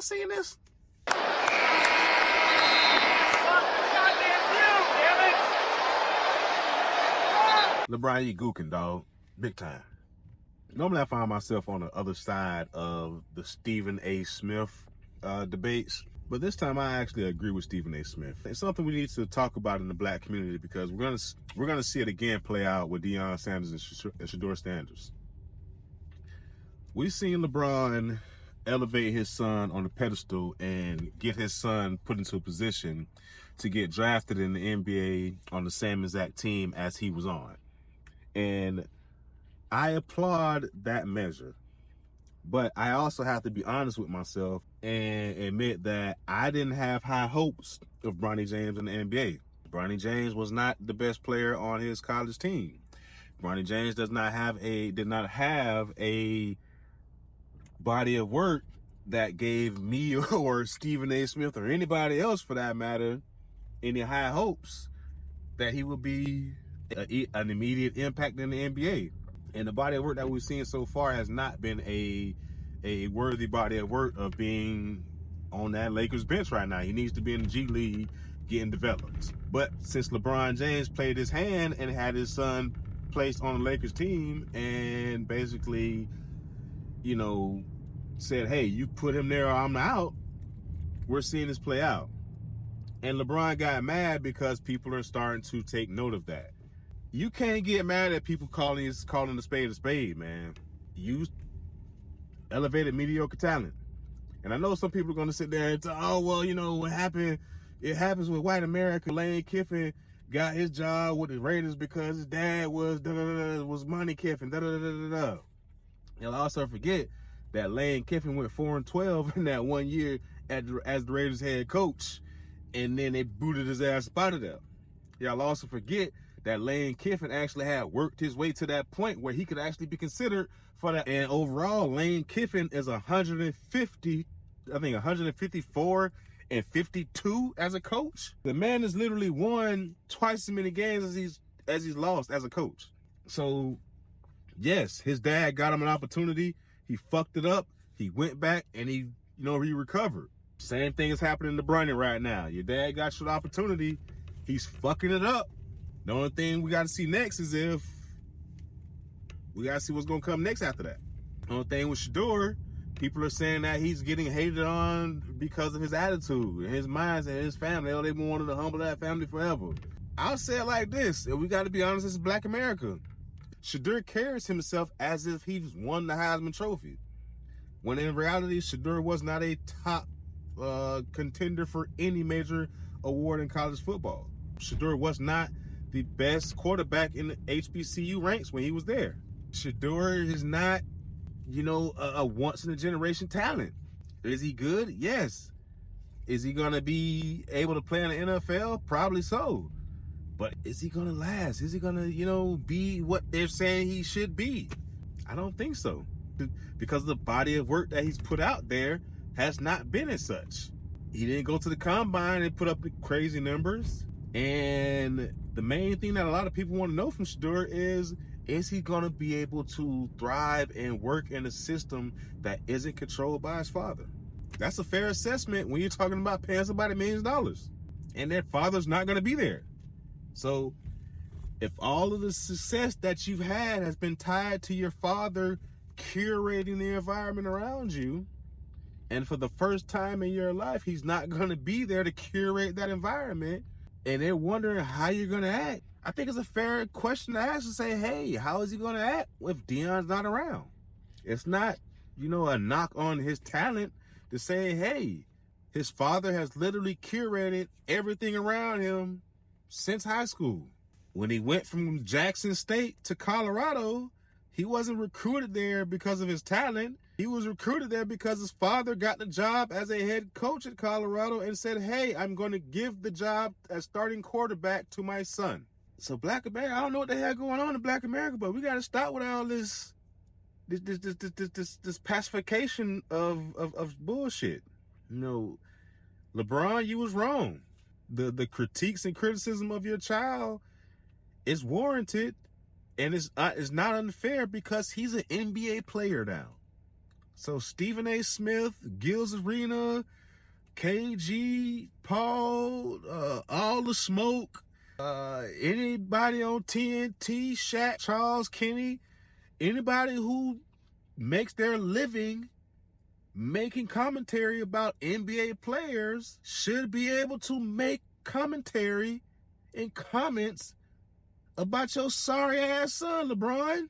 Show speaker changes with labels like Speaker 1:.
Speaker 1: y'all seen this? LeBron, you gooking, dog. Big time. Normally I find myself on the other side of the Stephen A. Smith debates, but this time I actually agree with Stephen A. Smith. It's something we need to talk about in the black community because we're gonna see it again play out with Deion Sanders and Sheduer Sanders. We've seen LeBron elevate his son on the pedestal and get his son put into a position to get drafted in the NBA on the same exact team as he was on. And I applaud that measure, but I also have to be honest with myself and admit that I didn't have high hopes of Bronny James in the NBA. Bronny James was not the best player on his college team. Bronny James did not have a body of work that gave me or Stephen A. Smith or anybody else for that matter any high hopes that he would be an immediate impact in the NBA. And the body of work that we've seen so far has not been a worthy body of work of being on that Lakers bench right now. He needs to be in the G League getting developed. But since LeBron James played his hand and had his son placed on the Lakers team and basically, you know, said, hey, you put him there or I'm out, we're seeing this play out. And LeBron got mad because people are starting to take note of that. You can't get mad at people calling a spade, man. You elevated mediocre talent. And I know some people are going to sit there and say, oh, well, you know, what happened? It happens with white America. Lane Kiffin got his job with the Raiders because his dad was Money Kiffin. You'll also forget that Lane Kiffin went 4-12 in that 1 year as the Raiders head coach, and then they booted his ass out of there. Y'all also forget that Lane Kiffin actually had worked his way to that point where he could actually be considered for that. And overall, Lane Kiffin is 154 and 52 as a coach. The man has literally won twice as many games as he's lost as a coach. So, yes, his dad got him an opportunity. He fucked it up. He went back and he recovered. Same thing is happening to Bronny right now. Your dad got you an opportunity. He's fucking it up. The only thing we got to see next is if we got to see what's going to come next after that. The only thing with Sheduer, people are saying that he's getting hated on because of his attitude and his minds and his family. Oh, they wanted to humble that family forever. I'll say it like this, and we got to be honest, this is Black America. Sheduer carries himself as if he's won the Heisman Trophy, when in reality, Sheduer was not a top contender for any major award in college football. Sheduer was not the best quarterback in the HBCU ranks when he was there. Sheduer is not, a once-in-a-generation talent. Is he good? Yes. Is he going to be able to play in the NFL? Probably so. But is he going to last? Is he going to, be what they're saying he should be? I don't think so. Because the body of work that he's put out there has not been as such. He didn't go to the combine and put up the crazy numbers. And the main thing that a lot of people want to know from Sheduer is he going to be able to thrive and work in a system that isn't controlled by his father? That's a fair assessment when you're talking about paying somebody millions of dollars and their father's not going to be there. So if all of the success that you've had has been tied to your father curating the environment around you, and for the first time in your life, he's not going to be there to curate that environment, and they're wondering how you're going to act, I think it's a fair question to ask and say, hey, how is he going to act if Deion's not around? It's not, a knock on his talent to say, hey, his father has literally curated everything around him since high school. When he went from Jackson State to Colorado, he wasn't recruited there because of his talent. He was recruited there because his father got the job as a head coach at Colorado and said, hey, I'm going to give the job as starting quarterback to my son. So Black America, I don't know what the hell going on in Black America, but we got to stop with all this pacification of bullshit. LeBron, you was wrong. The critiques and criticism of your child is warranted, and it's not unfair because he's an NBA player now. So Stephen A. Smith, Gills Arena, KG, Paul, All the Smoke, anybody on TNT, Shaq, Charles Kenny, anybody who makes their living making commentary about NBA players should be able to make commentary and comments about your sorry ass son, LeBron.